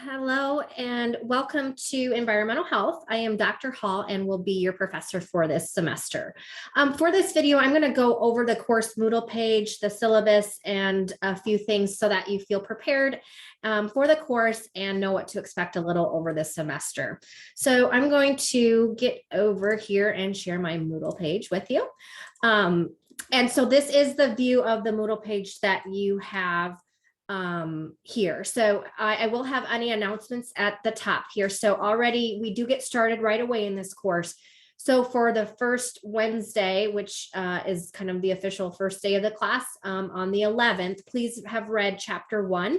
Hello and welcome to Environmental Health. I am Dr. Hall and will be your professor for this semester. For this video, I'm going to go over the course Moodle page, the syllabus, and a few things so that you feel prepared for the course and know what to expect a little over this semester. So I'm going to get over here and share my Moodle page with you. And so this is the view of the Moodle page that you have here. So I will have any announcements at the top here. So already we do get started right away in this course. So for the first Wednesday, which is kind of the official first day of the class on the 11th, please have read chapter 1,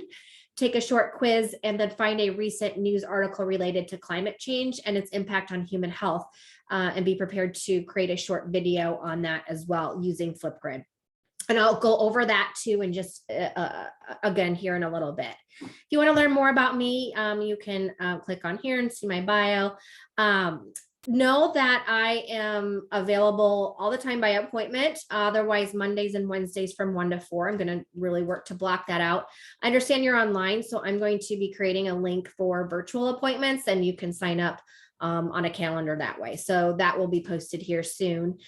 take a short quiz, and then find a recent news article related to climate change and its impact on human health, and be prepared to create a short video on that as well using Flipgrid. And I'll go over that too and just again here in a little bit. If you want to learn more about me, you can click on here and see my bio. Know that I am available all the time by appointment. Otherwise, Mondays and Wednesdays from 1 to 4. I'm going to really work to block that out. I understand you're online, so I'm going to be creating a link for virtual appointments, and you can sign up on a calendar that way. So that will be posted here soon.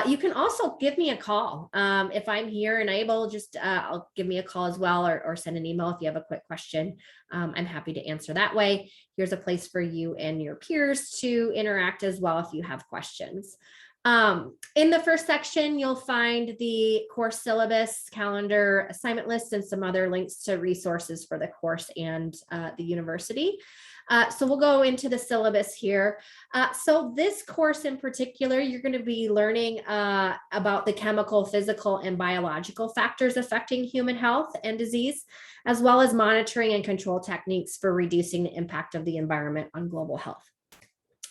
You can also give me a call. If I'm here and able, just I'll give me a call as well, or send an email if you have a quick question. I'm happy to answer that way. Here's a place for you and your peers to interact as well if you have questions. In the first section, you'll find the course syllabus, calendar, assignment list, and some other links to resources for the course and the university. So we'll go into the syllabus here. So this course in particular, you're going to be learning about the chemical, physical, and biological factors affecting human health and disease, as well as monitoring and control techniques for reducing the impact of the environment on global health.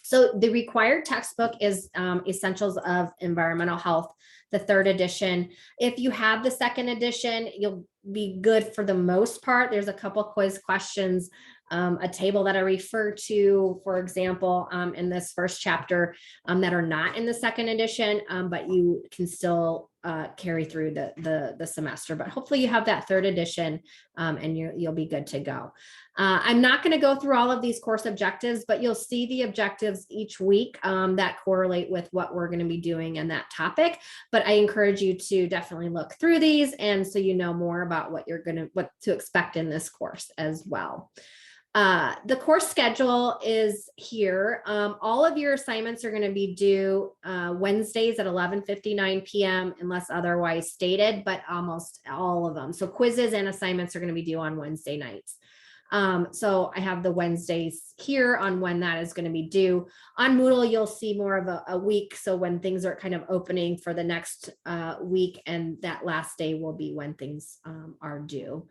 So the required textbook is Essentials of Environmental Health, the 3rd edition. If you have the 2nd edition, you'll be good for the most part. There's a couple quiz questions, a table that I refer to, for example, in this first chapter that are not in the 2nd edition, but you can still carry through the semester. But hopefully you have that 3rd edition and you'll be good to go. I'm not going to go through all of these course objectives, but you'll see the objectives each week that correlate with what we're going to be doing in that topic. But I encourage you to definitely look through these, and so you know more about what to expect in this course as well. The course schedule is here. All of your assignments are going to be due Wednesdays at 11:59 p.m. unless otherwise stated, but almost all of them. So quizzes and assignments are going to be due on Wednesday nights. So I have the Wednesdays here on when that is going to be due. On Moodle, you'll see more of a week. So when things are kind of opening for the next week, and that last day will be when things are due.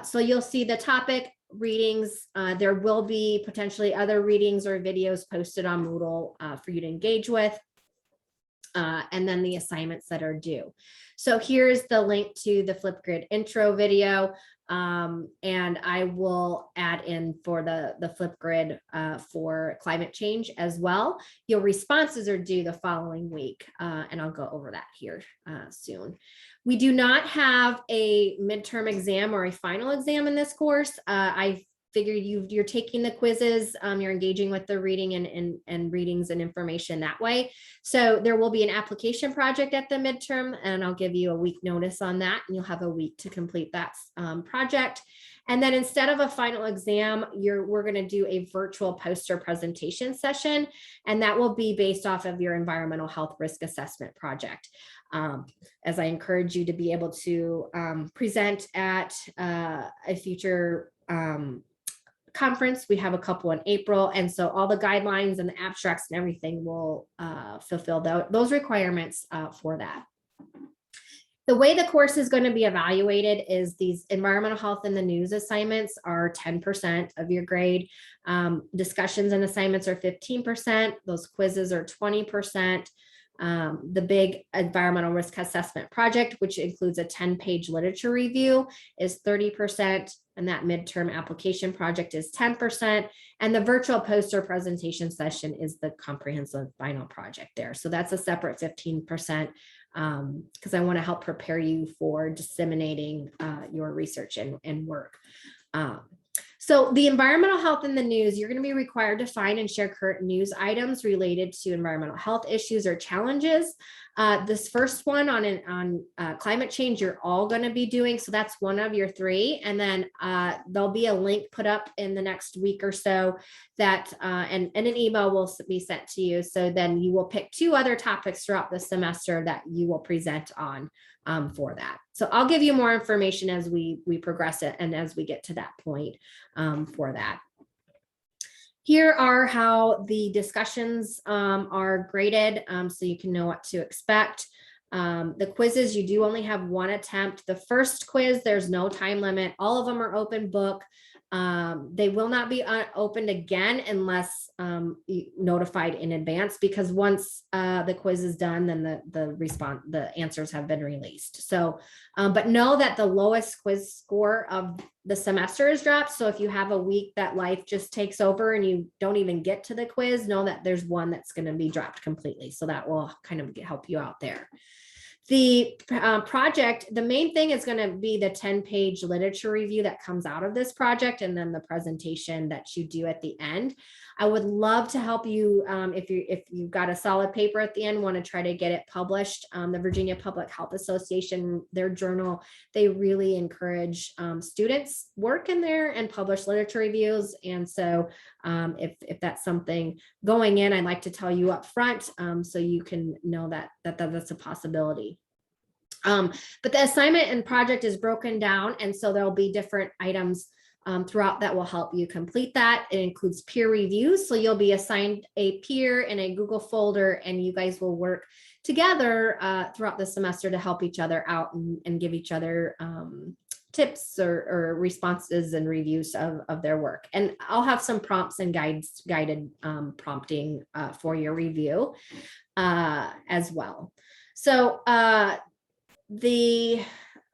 So you'll see the topic, readings. There will be potentially other readings or videos posted on Moodle for you to engage with. And then the assignments that are due. So here's the link to the Flipgrid intro video. And I will add in for the Flipgrid for climate change as well. Your responses are due the following week, and I'll go over that here soon. We do not have a midterm exam or a final exam in this course. I figured you're taking the quizzes, you're engaging with the reading and readings and information that way. So there will be an application project at the midterm, and I'll give you a week notice on that, and you'll have a week to complete that project. And then instead of a final exam, we're going to do a virtual poster presentation session, and that will be based off of your environmental health risk assessment project. As I encourage you to be able to present at a future conference. We have a couple in April, and so all the guidelines and the abstracts and everything will fulfill those requirements for that. The way the course is going to be evaluated is these environmental health and the news assignments are 10% of your grade. Discussions and assignments are 15%. Those quizzes are 20%. The big environmental risk assessment project, which includes a 10-page literature review, is 30%, and that midterm application project is 10%, and the virtual poster presentation session is the comprehensive final project there. So that's a separate 15%, because I want to help prepare you for disseminating your research and work. So the environmental health in the news, you're going to be required to find and share current news items related to environmental health issues or challenges. This first one on climate change, you're all going to be doing. So that's one of your three. And then there'll be a link put up in the next week or so that and an email will be sent to you. So then you will pick 2 other topics throughout the semester that you will present on for that. So I'll give you more information as we progress it and as we get to that point for that. Here are how the discussions are graded so you can know what to expect. The quizzes, you do only have 1 attempt. The first quiz, there's no time limit. All of them are open book. They will not be opened again unless notified in advance, because once the quiz is done, then the answers have been released. So, but know that the lowest quiz score of the semester is dropped. So if you have a week that life just takes over and you don't even get to the quiz, know that there's one that's going to be dropped completely. So that will kind of help you out there. The project, the main thing is going to be the 10-page literature review that comes out of this project, and then the presentation that you do at the end. I would love to help you if you've got a solid paper at the end, want to try to get it published. The Virginia Public Health Association, their journal, they really encourage students work in there and publish literature reviews. And so if that's something going in, I'd like to tell you up front so you can know that that's a possibility. But the assignment and project is broken down, and so there'll be different items throughout that will help you complete that. It includes peer reviews, so you'll be assigned a peer in a Google folder, and you guys will work together throughout the semester to help each other out and give each other tips or responses and reviews of their work. And I'll have some prompts and guided prompting for your review as well. So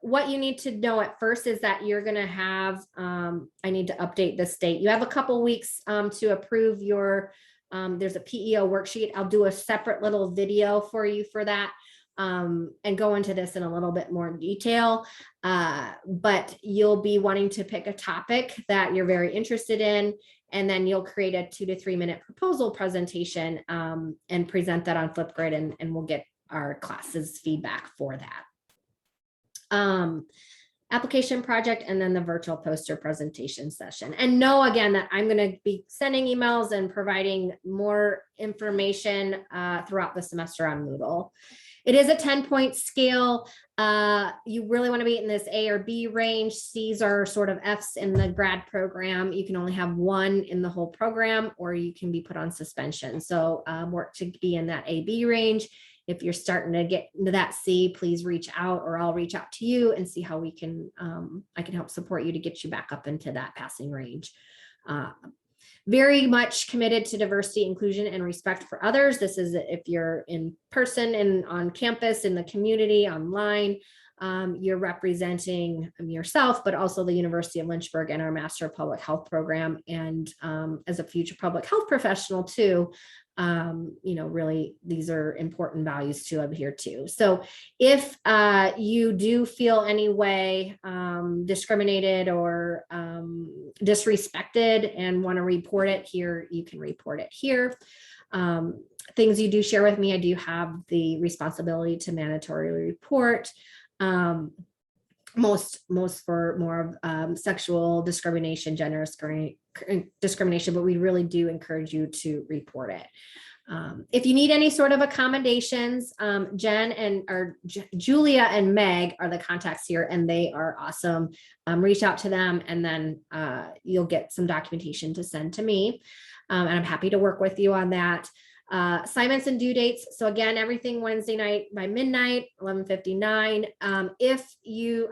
what you need to know at first is that you're going to have, I need to update the state. You have a couple weeks to approve your, there's a PEO worksheet. I'll do a separate little video for you for that and go into this in a little bit more detail. But you'll be wanting to pick a topic that you're very interested in, and then you'll create a 2 to 3 minute proposal presentation and present that on Flipgrid, and we'll get our class's feedback for that. Application project, and then the virtual poster presentation session. And know again that I'm going to be sending emails and providing more information throughout the semester on Moodle. It is a 10-point scale. You really want to be in this A or B range. C's are sort of F's in the grad program. You can only have 1 in the whole program, or you can be put on suspension. So work to be in that A-B range. If you're starting to get into that C, please reach out, or I'll reach out to you and see how we can, I can help support you to get you back up into that passing range. Very much committed to diversity, inclusion, and respect for others. This is if you're in person and on campus, in the community, online, you're representing yourself, but also the University of Lynchburg and our Master of Public Health program. And as a future public health professional too, you know, really, these are important values to adhere to. So if you do feel any way discriminated or disrespected and want to report it here, you can report it here. Things you do share with me, I do have the responsibility to mandatorily report. Most for more of sexual discrimination, gender discrimination, but we really do encourage you to report it. If you need any sort of accommodations, Julia and Meg are the contacts here, and they are awesome. Reach out to them, and then you'll get some documentation to send to me, and I'm happy to work with you on that. Assignments and due dates. So again, everything Wednesday night by midnight, 11:59. If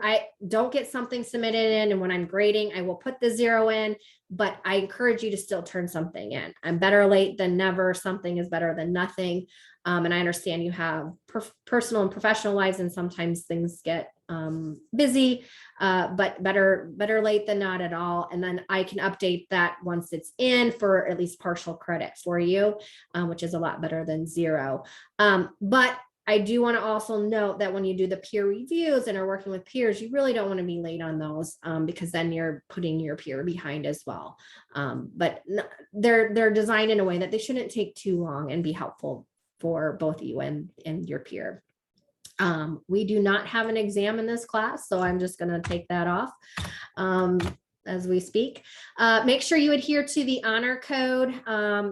I don't get something submitted in, and when I'm grading, I will put the 0 in, but I encourage you to still turn something in. I'm better late than never. Something is better than nothing. And I understand you have personal and professional lives, and sometimes things get busy, but better late than not at all. And then I can update that once it's in for at least partial credit for you, which is a lot better than 0. But I do want to also note that when you do the peer reviews and are working with peers, you really don't want to be late on those because then you're putting your peer behind as well. But they're designed in a way that they shouldn't take too long and be helpful for both you and your peer. We do not have an exam in this class, so I'm just going to take that off as we speak. Make sure you adhere to the honor code.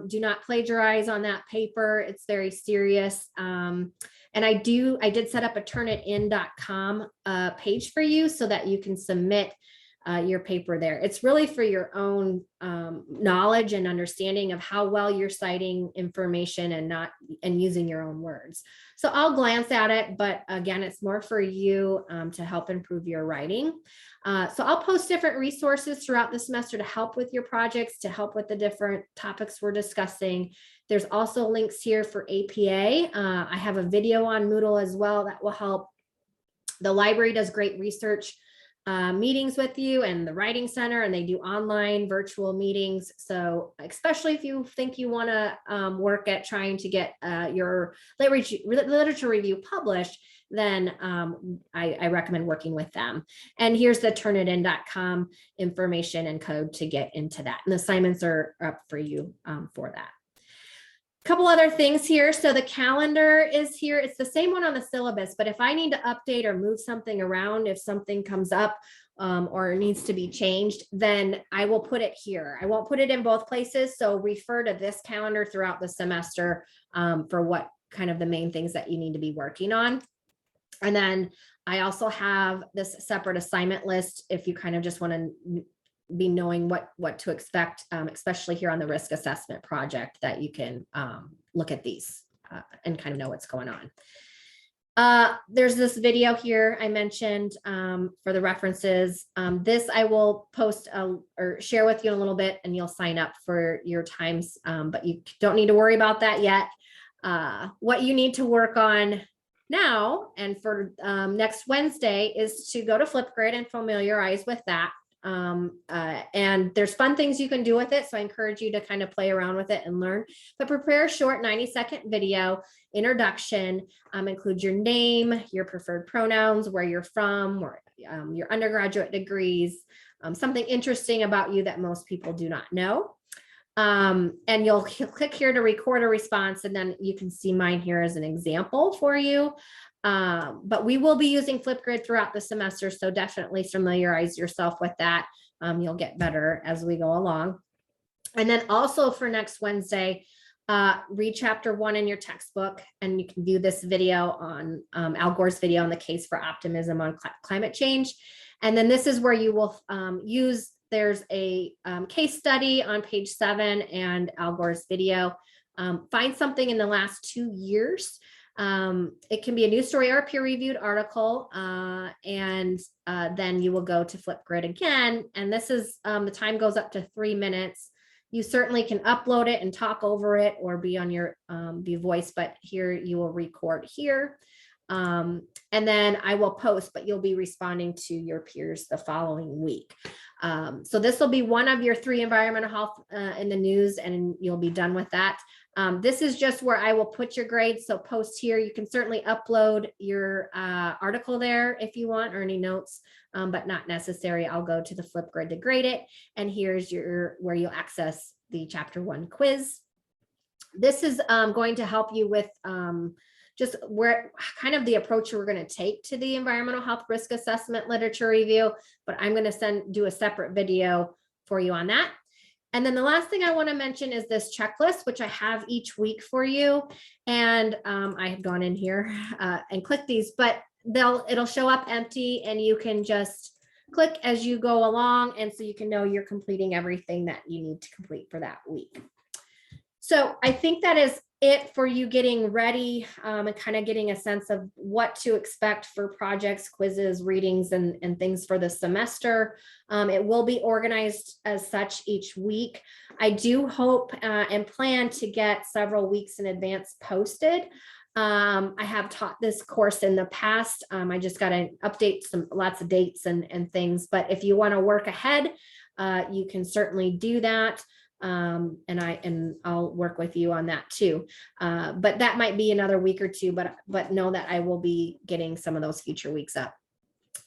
Do not plagiarize on that paper. It's very serious. And I did set up a turnitin.com page for you so that you can submit your paper there. It's really for your own knowledge and understanding of how well you're citing information and using your own words. So I'll glance at it, but again, it's more for you to help improve your writing. So I'll post different resources throughout the semester to help with your projects, to help with the different topics we're discussing. There's also links here for APA. I have a video on Moodle as well that will help. The library does great research meetings with you, and the Writing Center, and they do online virtual meetings. So especially if you think you want to work at trying to get your literature review published, then I recommend working with them. And here's the turnitin.com information and code to get into that. And the assignments are up for you for that. Couple other things here. So the calendar is here. It's the same one on the syllabus, but if I need to update or move something around, if something comes up or needs to be changed, then I will put it here. I won't put it in both places. So refer to this calendar throughout the semester for what kind of the main things that you need to be working on. And then I also have this separate assignment list if you kind of just want to be knowing what to expect, especially here on the risk assessment project, that you can look at these and kind of know what's going on. There's this video here I mentioned for the references. This I will post or share with you in a little bit, and you'll sign up for your times, but you don't need to worry about that yet. What you need to work on now and for next Wednesday is to go to Flipgrid and familiarize with that. And there's fun things you can do with it. So I encourage you to kind of play around with it and learn, but prepare a short 90-second video introduction, include your name, your preferred pronouns, where you're from, or your undergraduate degrees, something interesting about you that most people do not know. And you'll click here to record a response, and then you can see mine here as an example for you. But we will be using Flipgrid throughout the semester, so definitely familiarize yourself with that. You'll get better as we go along. And then also for next Wednesday, read chapter 1 in your textbook, and you can view this video on Al Gore's video on the case for optimism on climate change. And then this is where you will there's a case study on page 7 and Al Gore's video. Find something in the last 2 years. It can be a news story or a peer-reviewed article, and then you will go to Flipgrid again, and this is the time goes up to 3 minutes. You certainly can upload it and talk over it or be on your voice, but here you will record here, and then I will post, but you'll be responding to your peers the following week. So this will be one of your 3 environmental health in the news, and you'll be done with that. This is just where I will put your grades. So post here, you can certainly upload your article there if you want, or any notes, but not necessary. I'll go to the Flipgrid to grade it. And here's where you'll access the chapter 1 quiz. This is going to help you with just where kind of the approach we're going to take to the environmental health risk assessment literature review, but I'm going to do a separate video for you on that. And then the last thing I want to mention is this checklist, which I have each week for you. And I have gone in here and clicked these, but it'll show up empty, and you can just click as you go along. And so you can know you're completing everything that you need to complete for that week. So I think that is it for you getting ready and kind of getting a sense of what to expect for projects, quizzes, readings, and things for the semester. It will be organized as such each week. I do hope and plan to get several weeks in advance posted. I have taught this course in the past. I just got to update lots of dates and things, but if you want to work ahead, you can certainly do that. And I'll work with you on that too. But that might be another week or two, but know that I will be getting some of those future weeks up.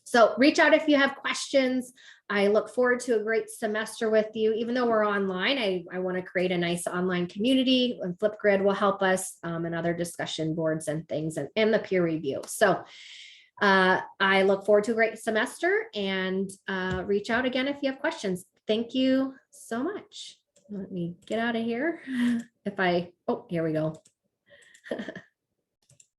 So reach out if you have questions. I look forward to a great semester with you. Even though we're online, I want to create a nice online community, and Flipgrid will help us, and other discussion boards and things, and the peer review. So I look forward to a great semester, and reach out again if you have questions. Thank you so much. Let me get out of here. Oh, here we go.